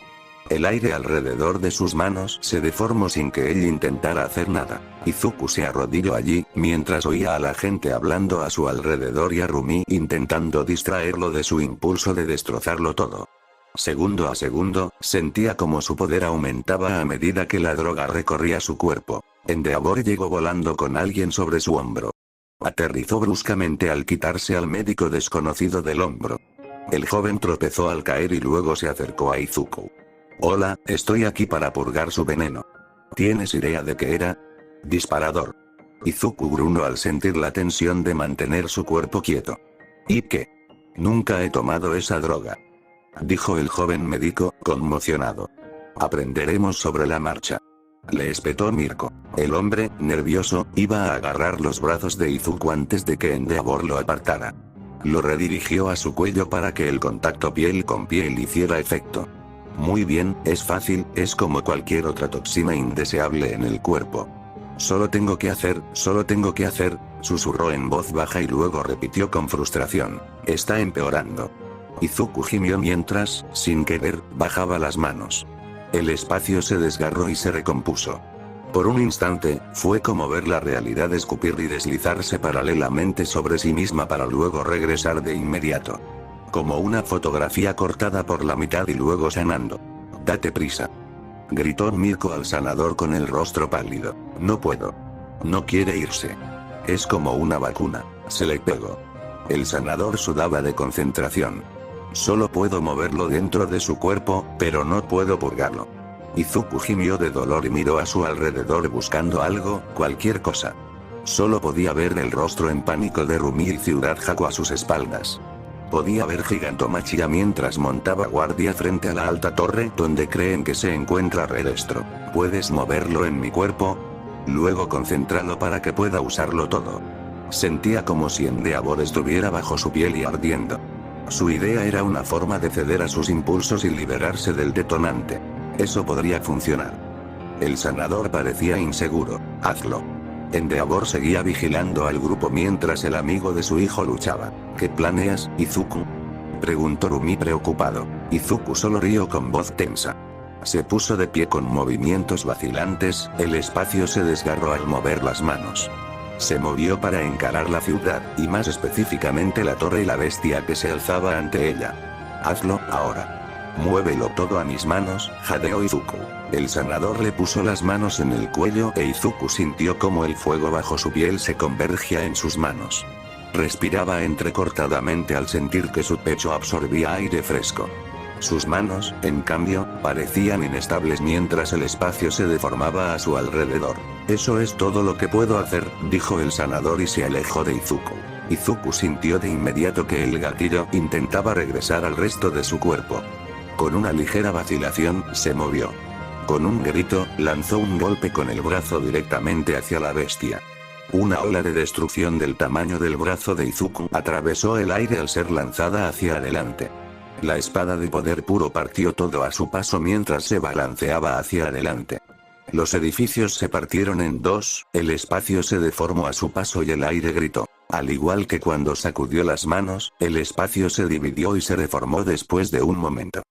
El aire alrededor de sus manos se deformó sin que él intentara hacer nada. Izuku se arrodilló allí, mientras oía a la gente hablando a su alrededor y a Rumi intentando distraerlo de su impulso de destrozarlo todo. Segundo a segundo, sentía como su poder aumentaba a medida que la droga recorría su cuerpo. Endeavor llegó volando con alguien sobre su hombro. Aterrizó bruscamente al quitarse al médico desconocido del hombro. El joven tropezó al caer y luego se acercó a Izuku. Hola, estoy aquí para purgar su veneno. ¿Tienes idea de qué era? Disparador. Izuku gruñó al sentir la tensión de mantener su cuerpo quieto. ¿Y qué? Nunca he tomado esa droga, dijo el joven médico, conmocionado. Aprenderemos sobre la marcha. Le espetó Mirko. El hombre, nervioso, iba a agarrar los brazos de Izuku antes de que Endeavor lo apartara. Lo redirigió a su cuello para que el contacto piel con piel hiciera efecto. Muy bien, es fácil, es como cualquier otra toxina indeseable en el cuerpo. Solo tengo que hacer, susurró en voz baja y luego repitió con frustración. Está empeorando. Izuku gimió mientras, sin querer, bajaba las manos. El espacio se desgarró y se recompuso. Por un instante, fue como ver la realidad escupir y deslizarse paralelamente sobre sí misma para luego regresar de inmediato. Como una fotografía cortada por la mitad y luego sanando. Date prisa. Gritó Mirko al sanador con el rostro pálido. No puedo. No quiere irse. Es como una vacuna. Se le pegó. El sanador sudaba de concentración. Solo puedo moverlo dentro de su cuerpo, pero no puedo purgarlo. Izuku gimió de dolor y miró a su alrededor buscando algo, cualquier cosa. Solo podía ver el rostro en pánico de Rumi y Ciudad Haku a sus espaldas. Podía ver Gigantomachia mientras montaba guardia frente a la alta torre donde creen que se encuentra Redestro. ¿Puedes moverlo en mi cuerpo? Luego concéntralo para que pueda usarlo todo. Sentía como si Endeavor estuviera bajo su piel y ardiendo. Su idea era una forma de ceder a sus impulsos y liberarse del detonante. Eso podría funcionar. El sanador parecía inseguro. Hazlo. Endeavor seguía vigilando al grupo mientras el amigo de su hijo luchaba. ¿Qué planeas, Izuku? Preguntó Rumi preocupado. Izuku solo rió con voz tensa. Se puso de pie con movimientos vacilantes, el espacio se desgarró al mover las manos. Se movió para encarar la ciudad, y más específicamente la torre y la bestia que se alzaba ante ella. Hazlo, ahora. Muévelo todo a mis manos, jadeó Izuku. El sanador le puso las manos en el cuello e Izuku sintió como el fuego bajo su piel se convergía en sus manos. Respiraba entrecortadamente al sentir que su pecho absorbía aire fresco. Sus manos, en cambio, parecían inestables mientras el espacio se deformaba a su alrededor. Eso es todo lo que puedo hacer, dijo el sanador y se alejó de Izuku. Izuku sintió de inmediato que el gatillo intentaba regresar al resto de su cuerpo. Con una ligera vacilación, se movió. Con un grito, lanzó un golpe con el brazo directamente hacia la bestia. Una ola de destrucción del tamaño del brazo de Izuku atravesó el aire al ser lanzada hacia adelante. La espada de poder puro partió todo a su paso mientras se balanceaba hacia adelante. Los edificios se partieron en dos, el espacio se deformó a su paso y el aire gritó. Al igual que cuando sacudió las manos, el espacio se dividió y se reformó después de un momento.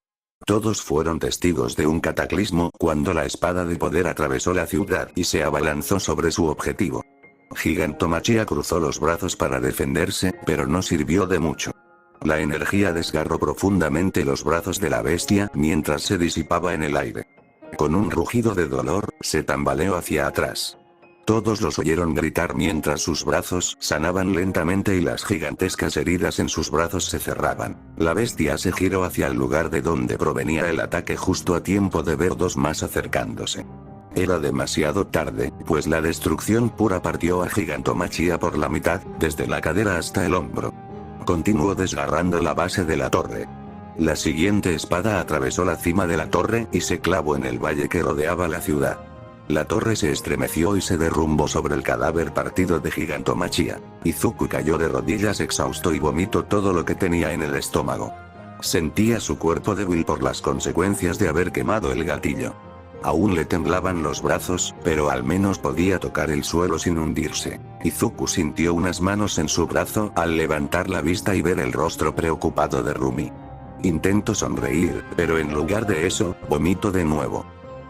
Todos fueron testigos de un cataclismo cuando la espada de poder atravesó la ciudad y se abalanzó sobre su objetivo. Gigantomachia cruzó los brazos para defenderse, pero no sirvió de mucho. La energía desgarró profundamente los brazos de la bestia mientras se disipaba en el aire. Con un rugido de dolor, se tambaleó hacia atrás. Todos los oyeron gritar mientras sus brazos sanaban lentamente y las gigantescas heridas en sus brazos se cerraban. La bestia se giró hacia el lugar de donde provenía el ataque justo a tiempo de ver dos más acercándose. Era demasiado tarde, pues la destrucción pura partió a Gigantomachia por la mitad, desde la cadera hasta el hombro. Continuó desgarrando la base de la torre. La siguiente espada atravesó la cima de la torre y se clavó en el valle que rodeaba la ciudad. La torre se estremeció y se derrumbó sobre el cadáver partido de Gigantomachia. Izuku cayó de rodillas exhausto y vomitó todo lo que tenía en el estómago. Sentía su cuerpo débil por las consecuencias de haber quemado el gatillo. Aún le temblaban los brazos, pero al menos podía tocar el suelo sin hundirse. Izuku sintió unas manos en su brazo al levantar la vista y ver el rostro preocupado de Rumi. Intento sonreír, pero en lugar de eso, vomito de nuevo.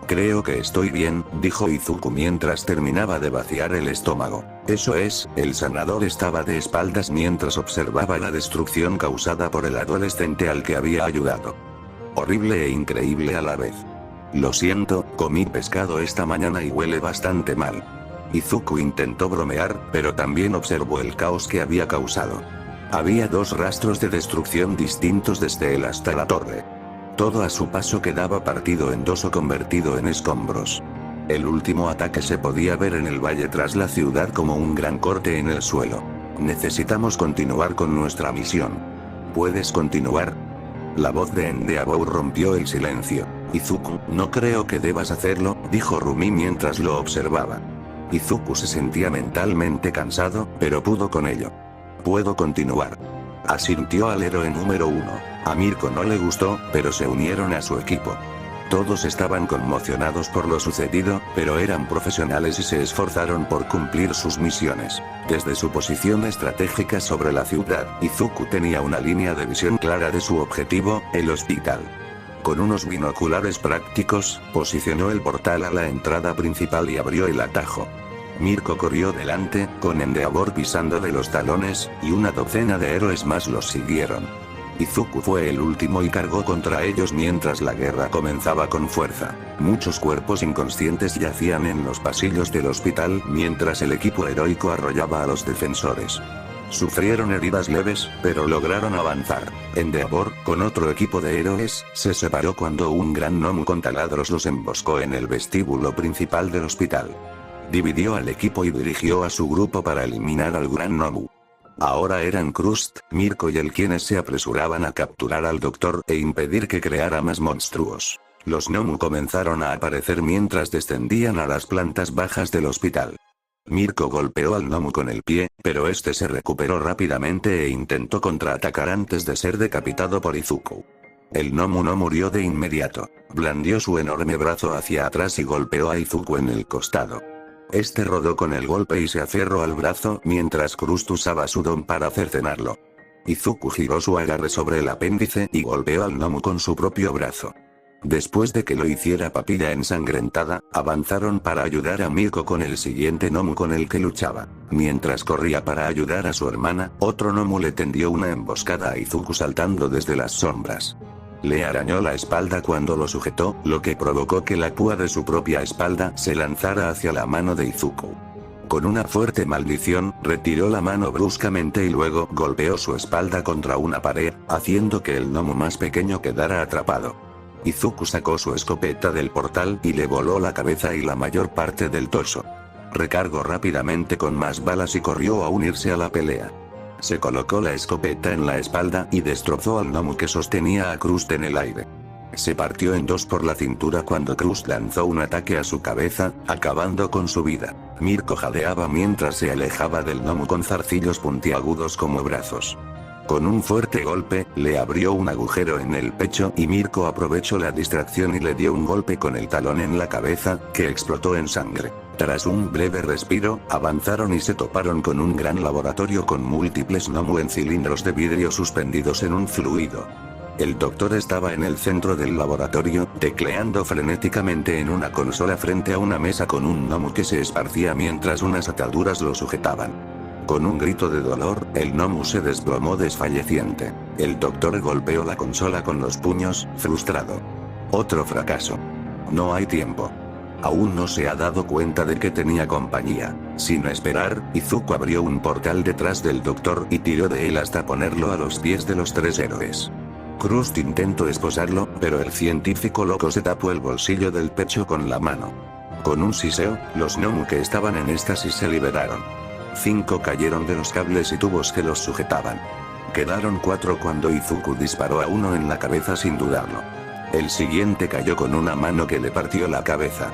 Creo que estoy bien, dijo Izuku mientras terminaba de vaciar el estómago. Eso es, el sanador estaba de espaldas mientras observaba la destrucción causada por el adolescente al que había ayudado. Horrible e increíble a la vez. Lo siento, comí pescado esta mañana y huele bastante mal. Izuku intentó bromear, pero también observó el caos que había causado. Había dos rastros de destrucción distintos desde él hasta la torre. Todo a su paso quedaba partido en dos o convertido en escombros. El último ataque se podía ver en el valle tras la ciudad como un gran corte en el suelo. Necesitamos continuar con nuestra misión. ¿Puedes continuar? La voz de Endeavor rompió el silencio. Izuku, no creo que debas hacerlo, dijo Rumi mientras lo observaba. Izuku se sentía mentalmente cansado, pero pudo con ello. Puedo continuar. Asintió al héroe número 1. A Mirko no le gustó, pero se unieron a su equipo. Todos estaban conmocionados por lo sucedido, pero eran profesionales y se esforzaron por cumplir sus misiones. Desde su posición estratégica sobre la ciudad, Izuku tenía una línea de visión clara de su objetivo, el hospital. Con unos binoculares prácticos, posicionó el portal a la entrada principal y abrió el atajo. Mirko corrió delante, con Endeavor pisándole los talones, y una docena de héroes más los siguieron. Izuku fue el último y cargó contra ellos mientras la guerra comenzaba con fuerza. Muchos cuerpos inconscientes yacían en los pasillos del hospital mientras el equipo heroico arrollaba a los defensores. Sufrieron heridas leves, pero lograron avanzar. Endeavor, con otro equipo de héroes, se separó cuando un gran gnomo con taladros los emboscó en el vestíbulo principal del hospital. Dividió al equipo y dirigió a su grupo para eliminar al gran gnomo. Ahora eran Krust, Mirko y el quienes se apresuraban a capturar al doctor e impedir que creara más monstruos. Los gnomu comenzaron a aparecer mientras descendían a las plantas bajas del hospital. Mirko golpeó al gnomu con el pie, pero este se recuperó rápidamente e intentó contraatacar antes de ser decapitado por Izuku. El gnomu no murió de inmediato. Blandió su enorme brazo hacia atrás y golpeó a Izuku en el costado. Este rodó con el golpe y se aferró al brazo mientras Krust usaba su don para cercenarlo. Izuku giró su agarre sobre el apéndice y golpeó al gnomu con su propio brazo. Después de que lo hiciera papilla ensangrentada, avanzaron para ayudar a Mirko con el siguiente gnomu con el que luchaba. Mientras corría para ayudar a su hermana, otro gnomu le tendió una emboscada a Izuku saltando desde las sombras. Le arañó la espalda cuando lo sujetó, lo que provocó que la púa de su propia espalda se lanzara hacia la mano de Izuku. Con una fuerte maldición, retiró la mano bruscamente y luego golpeó su espalda contra una pared, haciendo que el gnomo más pequeño quedara atrapado. Izuku sacó su escopeta del portal y le voló la cabeza y la mayor parte del torso. Recargó rápidamente con más balas y corrió a unirse a la pelea. Se colocó la escopeta en la espalda y destrozó al gnomo que sostenía a Krust en el aire. Se partió en dos por la cintura cuando Krust lanzó un ataque a su cabeza, acabando con su vida. Mirko jadeaba mientras se alejaba del gnomo con zarcillos puntiagudos como brazos. Con un fuerte golpe, le abrió un agujero en el pecho y Mirko aprovechó la distracción y le dio un golpe con el talón en la cabeza, que explotó en sangre. Tras un breve respiro, avanzaron y se toparon con un gran laboratorio con múltiples gnomu en cilindros de vidrio suspendidos en un fluido. El doctor estaba en el centro del laboratorio, tecleando frenéticamente en una consola frente a una mesa con un gnomu que se esparcía mientras unas ataduras lo sujetaban. Con un grito de dolor, el gnomu se desplomó desfalleciente. El doctor golpeó la consola con los puños, frustrado. Otro fracaso. No hay tiempo. Aún no se ha dado cuenta de que tenía compañía. Sin esperar, Izuku abrió un portal detrás del doctor y tiró de él hasta ponerlo a los pies de los tres héroes. Krust intentó esposarlo, pero el científico loco se tapó el bolsillo del pecho con la mano. Con un siseo, los gnomu que estaban en éxtasis se liberaron. 5 cayeron de los cables y tubos que los sujetaban. Quedaron 4 cuando Izuku disparó a uno en la cabeza sin dudarlo. El siguiente cayó con una mano que le partió la cabeza.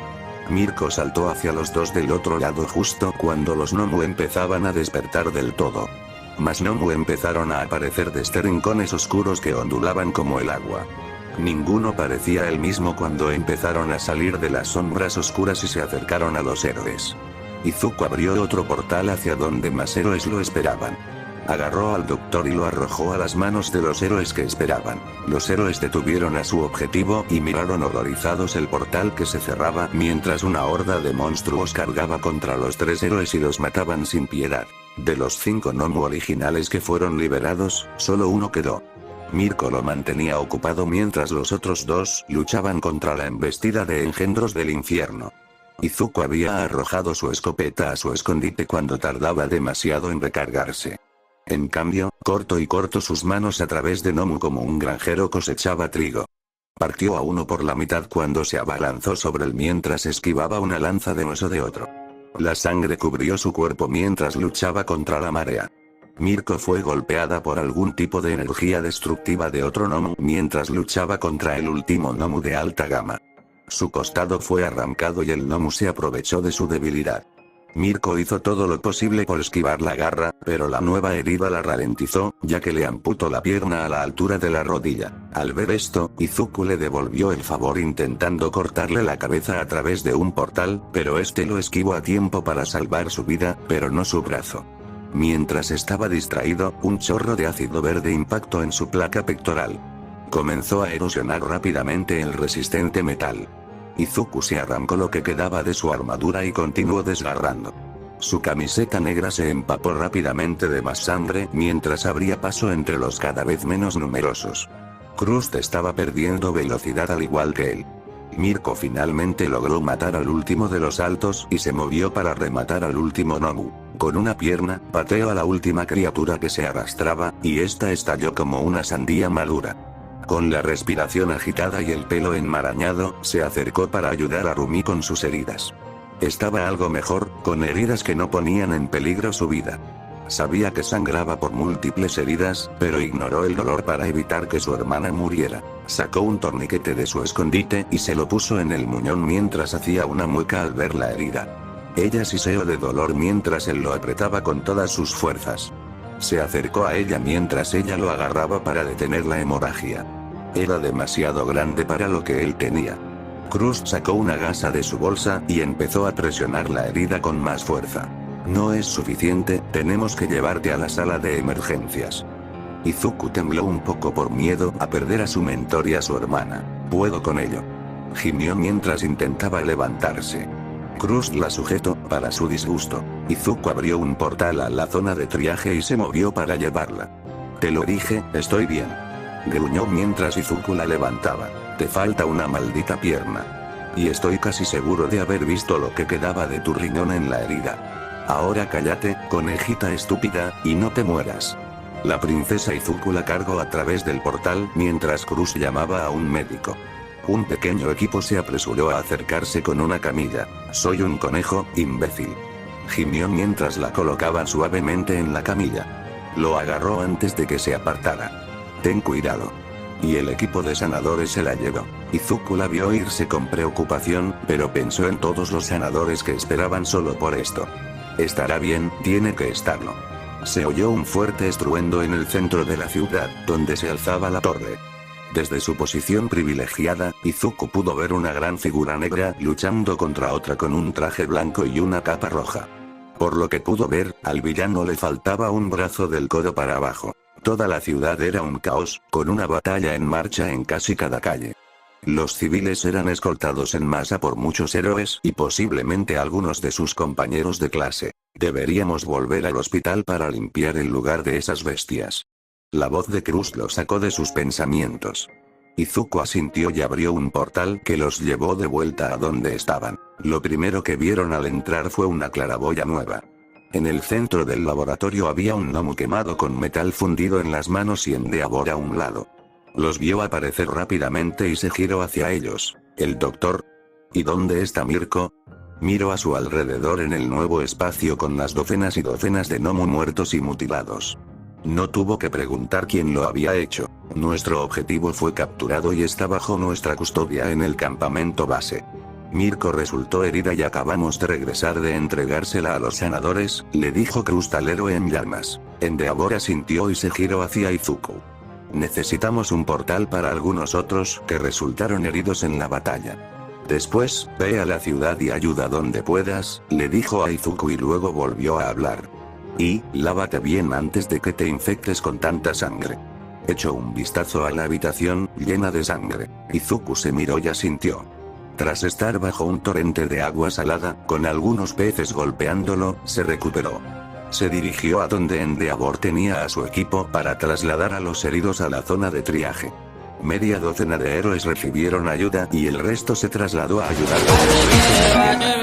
Mirko saltó hacia los dos del otro lado justo cuando los gnomu empezaban a despertar del todo. Más gnomu empezaron a aparecer desde rincones oscuros que ondulaban como el agua. Ninguno parecía el mismo cuando empezaron a salir de las sombras oscuras y se acercaron a los héroes. Izuku abrió otro portal hacia donde más héroes lo esperaban. Agarró al doctor y lo arrojó a las manos de los héroes que esperaban. Los héroes detuvieron a su objetivo y miraron horrorizados el portal que se cerraba mientras una horda de monstruos cargaba contra los 3 héroes y los mataban sin piedad. De los 5 gnomu originales que fueron liberados, solo uno quedó. Mirko lo mantenía ocupado mientras los otros 2 luchaban contra la embestida de engendros del infierno. Izuku había arrojado su escopeta a su escondite cuando tardaba demasiado en recargarse. En cambio, cortó sus manos a través de gnomu como un granjero cosechaba trigo. Partió a uno por la mitad cuando se abalanzó sobre él mientras esquivaba una lanza de hueso de otro. La sangre cubrió su cuerpo mientras luchaba contra la marea. Mirko fue golpeada por algún tipo de energía destructiva de otro gnomu mientras luchaba contra el último gnomu de alta gama. Su costado fue arrancado y el gnomu se aprovechó de su debilidad. Mirko hizo todo lo posible por esquivar la garra, Pero la nueva herida la ralentizó, ya que le amputó la pierna a la altura de la rodilla. Al ver esto, Izuku le devolvió el favor intentando cortarle la cabeza a través de un portal, pero este lo esquivó a tiempo para salvar su vida, pero no su brazo. Mientras estaba distraído, un chorro de ácido verde impactó en su placa pectoral. Comenzó a erosionar rápidamente el resistente metal. Izuku se arrancó lo que quedaba de su armadura y continuó desgarrando. Su camiseta negra se empapó rápidamente de más sangre mientras abría paso entre los cada vez menos numerosos. Krust estaba perdiendo velocidad al igual que él. Mirko finalmente logró matar al último de los altos y se movió para rematar al último Nomu. Con una pierna, pateó a la última criatura que se arrastraba, y esta estalló como una sandía madura. Con la respiración agitada y el pelo enmarañado, se acercó para ayudar a Rumi con sus heridas. Estaba algo mejor, con heridas que no ponían en peligro su vida. Sabía que sangraba por múltiples heridas, pero ignoró el dolor para evitar que su hermana muriera. Sacó un torniquete de su escondite y se lo puso en el muñón mientras hacía una mueca al ver la herida. Ella siseó de dolor mientras él lo apretaba con todas sus fuerzas. Se acercó a ella mientras ella lo agarraba para detener la hemorragia. Era demasiado grande para lo que él tenía. Krust sacó una gasa de su bolsa y empezó a presionar la herida con más fuerza. No es suficiente, tenemos que llevarte a la sala de emergencias. Izuku tembló un poco por miedo a perder a su mentor y a su hermana. Puedo con ello. Gimió mientras intentaba levantarse. Krust la sujetó, para su disgusto. Izuku abrió un portal a la zona de triaje y se movió para llevarla. Te lo dije, estoy bien. Gruñó mientras Izuku la levantaba. Te falta una maldita pierna. Y estoy casi seguro de haber visto lo que quedaba de tu riñón en la herida. Ahora cállate, conejita estúpida, y no te mueras. La princesa Izuku la cargó a través del portal mientras Krust llamaba a un médico. Un pequeño equipo se apresuró a acercarse con una camilla. Soy un conejo, imbécil. Gimió mientras la colocaban suavemente en la camilla. Lo agarró antes de que se apartara. Ten cuidado. Y el equipo de sanadores se la llevó. Izuku la vio irse con preocupación, pero pensó en todos los sanadores que esperaban solo por esto. Estará bien, tiene que estarlo. Se oyó un fuerte estruendo en el centro de la ciudad, donde se alzaba la torre. Desde su posición privilegiada, Izuku pudo ver una gran figura negra luchando contra otra con un traje blanco y una capa roja. Por lo que pudo ver, al villano le faltaba un brazo del codo para abajo. Toda la ciudad era un caos, con una batalla en marcha en casi cada calle. Los civiles eran escoltados en masa por muchos héroes y posiblemente algunos de sus compañeros de clase. Deberíamos volver al hospital para limpiar el lugar de esas bestias. La voz de Krust lo sacó de sus pensamientos. Izuku asintió y abrió un portal que los llevó de vuelta a donde estaban. Lo primero que vieron al entrar fue una claraboya nueva. En el centro del laboratorio había un gnomo quemado con metal fundido en las manos y Endeavor a un lado. Los vio aparecer rápidamente y se giró hacia ellos. ¿El doctor? ¿Y dónde está Mirko? Miró a su alrededor en el nuevo espacio con las docenas y docenas de gnomos muertos y mutilados. No tuvo que preguntar quién lo había hecho. Nuestro objetivo fue capturado y está bajo nuestra custodia en el campamento base. Mirko resultó herida y acabamos de regresar de entregársela a los sanadores, le dijo Krust al héroe en llamas. Endeavor asintió y se giró hacia Izuku. Necesitamos un portal para algunos otros que resultaron heridos en la batalla. Después, ve a la ciudad y ayuda donde puedas, le dijo a Izuku y luego volvió a hablar. Y, lávate bien antes de que te infectes con tanta sangre. Echó un vistazo a la habitación, llena de sangre. Izuku se miró y asintió. Tras estar bajo un torrente de agua salada, con algunos peces golpeándolo, se recuperó. Se dirigió a donde Endeavor tenía a su equipo para trasladar a los heridos a la zona de triaje. Media docena de héroes recibieron ayuda y el resto se trasladó a ayudar a los